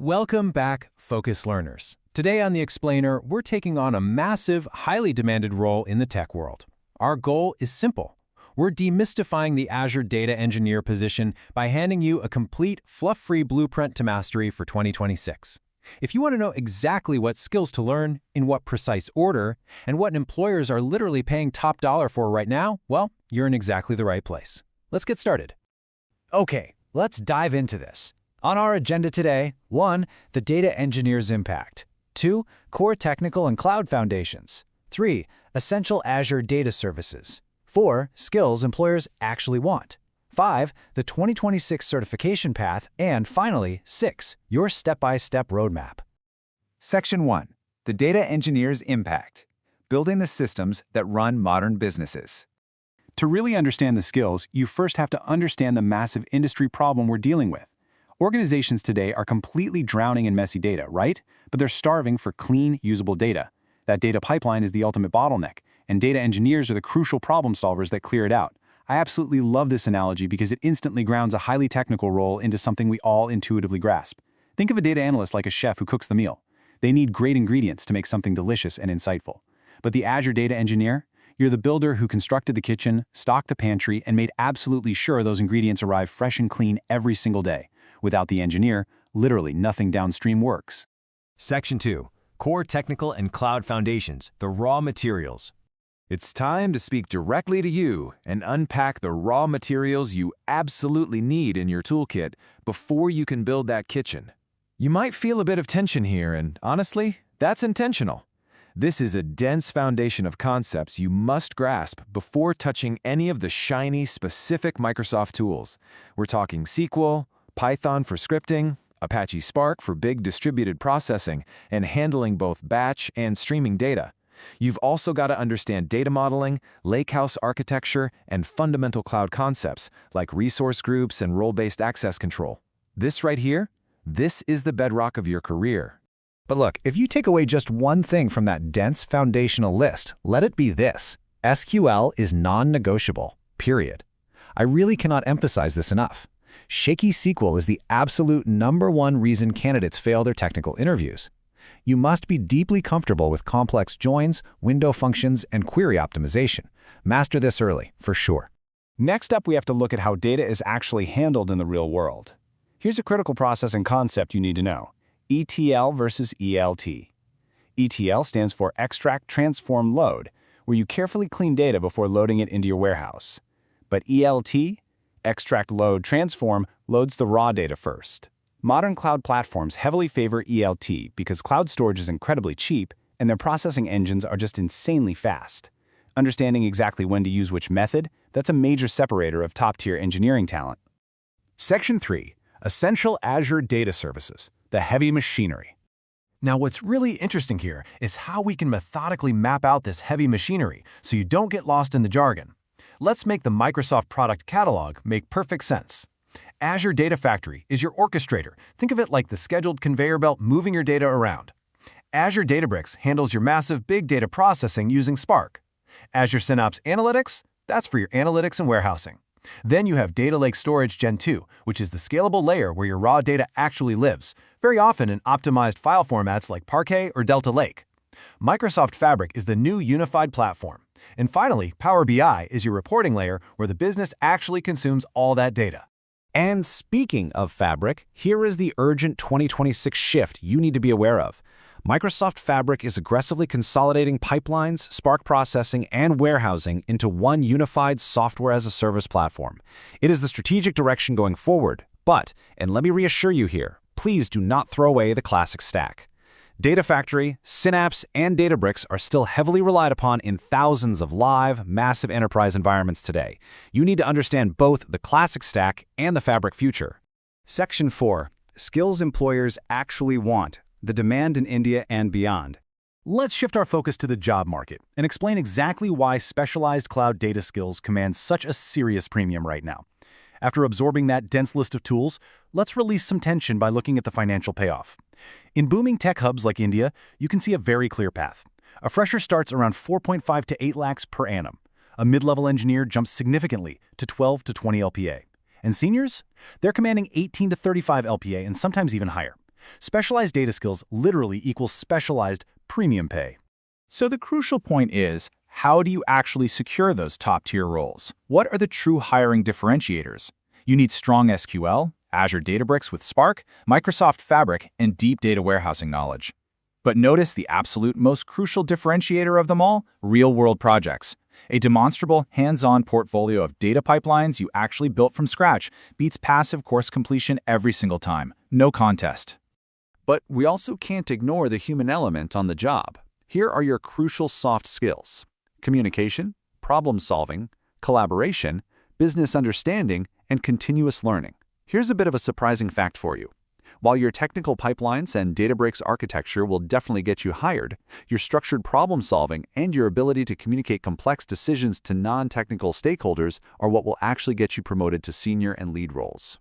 Welcome back, Focus Learners. Today on The Explainer, we're taking on a massive, highly demanded role in the tech world. Our goal is simple. We're demystifying the Azure Data Engineer position by handing you a complete, fluff-free blueprint to mastery for 2026. If you want to know exactly what skills to learn, in what precise order, and what employers are literally paying top dollar for right now, well, you're in exactly the right place. Let's get started. Okay, let's dive into this. On our agenda today, 1. The data engineer's impact. 2. Core technical and cloud foundations. 3. Essential Azure data services. 4. Skills employers actually want. 5. The 2026 certification path. And finally, 6. Your step-by-step roadmap. Section 1. The data engineer's impact. Building the systems that run modern businesses. To really understand the skills, you first have to understand the massive industry problem we're dealing with. Organizations today are completely drowning in messy data, right? But they're starving for clean, usable data. That data pipeline is the ultimate bottleneck, and data engineers are the crucial problem solvers that clear it out. I absolutely love this analogy because it instantly grounds a highly technical role into something we all intuitively grasp. Think of a data analyst like a chef who cooks the meal. They need great ingredients to make something delicious and insightful. But the Azure Data Engineer? You're the builder who constructed the kitchen, stocked the pantry, and made absolutely sure those ingredients arrive fresh and clean every single day. Without the engineer, literally nothing downstream works. Section 2. Core Technical and Cloud Foundations, the raw materials. It's time to speak directly to you and unpack the raw materials you absolutely need in your toolkit before you can build that kitchen. You might feel a bit of tension here, and honestly, that's intentional. This is a dense foundation of concepts you must grasp before touching any of the shiny, specific Microsoft tools. We're talking SQL, Python for scripting, Apache Spark for big distributed processing, and handling both batch and streaming data. You've also got to understand data modeling, lakehouse architecture, and fundamental cloud concepts like resource groups and role-based access control. This right here, this is the bedrock of your career. But look, if you take away just one thing from that dense foundational list, let it be this. SQL is non-negotiable, period. I really cannot emphasize this enough. Shaky SQL is the absolute #1 reason candidates fail their technical interviews. You must be deeply comfortable with complex joins, window functions, and query optimization. Master this early, for sure. Next up, we have to look at how data is actually handled in the real world. Here's a critical processing concept you need to know: ETL versus ELT. ETL stands for Extract, Transform, Load, where you carefully clean data before loading it into your warehouse. But ELT, Extract, Load, Transform, loads the raw data first. Modern cloud platforms heavily favor ELT because cloud storage is incredibly cheap and their processing engines are just insanely fast. Understanding exactly when to use which method, that's a major separator of top-tier engineering talent. Section 3. Essential Azure data services, the heavy machinery. Now, what's really interesting here is how we can methodically map out this heavy machinery so you don't get lost in the jargon. Let's make the Microsoft product catalog make perfect sense. Azure Data Factory is your orchestrator. Think of it like the scheduled conveyor belt moving your data around. Azure Databricks handles your massive big data processing using Spark. Azure Synapse Analytics, that's for your analytics and warehousing. Then you have Data Lake Storage Gen 2, which is the scalable layer where your raw data actually lives, very often in optimized file formats like Parquet or Delta Lake. Microsoft Fabric is the new unified platform. And finally, Power BI is your reporting layer where the business actually consumes all that data. And speaking of Fabric, here is the urgent 2026 shift you need to be aware of. Microsoft Fabric is aggressively consolidating pipelines, Spark processing, and warehousing into one unified software-as-a-service platform. It is the strategic direction going forward, but, and let me reassure you here, please do not throw away the classic stack. Data Factory, Synapse, and Databricks are still heavily relied upon in thousands of live, massive enterprise environments today. You need to understand both the classic stack and the Fabric future. Section 4. Skills employers actually want, the demand in India and beyond. Let's shift our focus to the job market and explain exactly why specialized cloud data skills command such a serious premium right now. After absorbing that dense list of tools, let's release some tension by looking at the financial payoff. In booming tech hubs like India, you can see a very clear path. A fresher starts around 4.5 to 8 lakhs per annum. A mid-level engineer jumps significantly to 12 to 20 LPA. And seniors? They're commanding 18 to 35 LPA and sometimes even higher. Specialized data skills literally equals specialized premium pay. So the crucial point is, how do you actually secure those top-tier roles? What are the true hiring differentiators? You need strong SQL, Azure Databricks with Spark, Microsoft Fabric, and deep data warehousing knowledge. But notice the absolute most crucial differentiator of them all, real-world projects. A demonstrable, hands-on portfolio of data pipelines you actually built from scratch beats passive course completion every single time. No contest. But we also can't ignore the human element on the job. Here are your crucial soft skills: communication, problem-solving, collaboration, business understanding, and continuous learning. Here's a bit of a surprising fact for you. While your technical pipelines and Databricks architecture will definitely get you hired, your structured problem-solving and your ability to communicate complex decisions to non-technical stakeholders are what will actually get you promoted to senior and lead roles.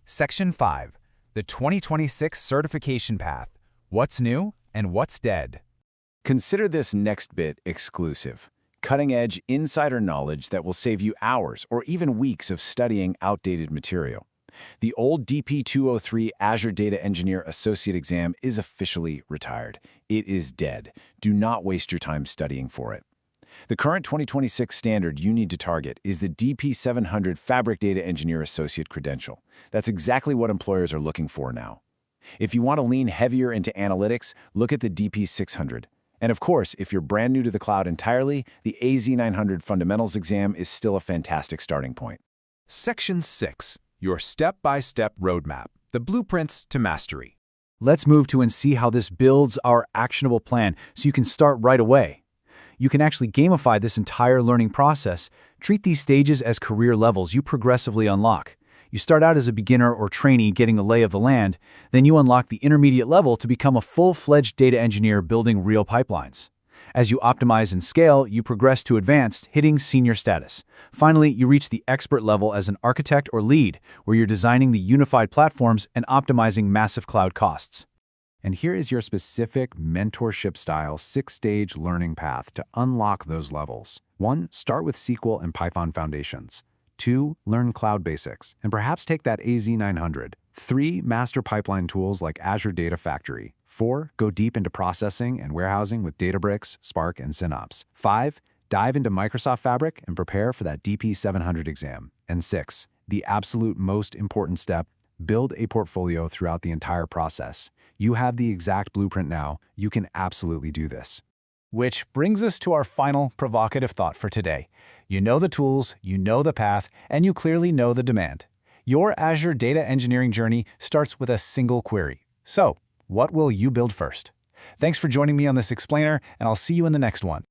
Section 5. The 2026 Certification Path. What's new and what's dead? Consider this next bit exclusive. Cutting-edge insider knowledge that will save you hours or even weeks of studying outdated material. The old DP203 Azure Data Engineer Associate exam is officially retired. It is dead. Do not waste your time studying for it. The current 2026 standard you need to target is the DP700 Fabric Data Engineer Associate credential. That's exactly what employers are looking for now. If you want to lean heavier into analytics, look at the DP600. And of course, if you're brand new to the cloud entirely, the AZ900 Fundamentals exam is still a fantastic starting point. Section 6. Your step-by-step roadmap, the blueprints to mastery. Let's move to and see how this builds our actionable plan so you can start right away. You can actually gamify this entire learning process. Treat these stages as career levels you progressively unlock. You start out as a beginner or trainee getting the lay of the land, then you unlock the intermediate level to become a full-fledged data engineer building real pipelines. As you optimize and scale, you progress to advanced, hitting senior status. Finally, you reach the expert level as an architect or lead, where you're designing the unified platforms and optimizing massive cloud costs. And here is your specific mentorship-style 6-stage learning path to unlock those levels. 1. Start with SQL and Python foundations. 2. Learn cloud basics, and perhaps take that AZ900. 3. Master pipeline tools like Azure Data Factory. 4. Go deep into processing and warehousing with Databricks, Spark, and Synapse. 5. Dive into Microsoft Fabric and prepare for that DP700 exam. And 6. The absolute most important step, build a portfolio throughout the entire process. You have the exact blueprint now. You can absolutely do this. Which brings us to our final provocative thought for today. You know the tools, you know the path, and you clearly know the demand. Your Azure Data Engineering journey starts with a single query. So, what will you build first? Thanks for joining me on this explainer, and I'll see you in the next one.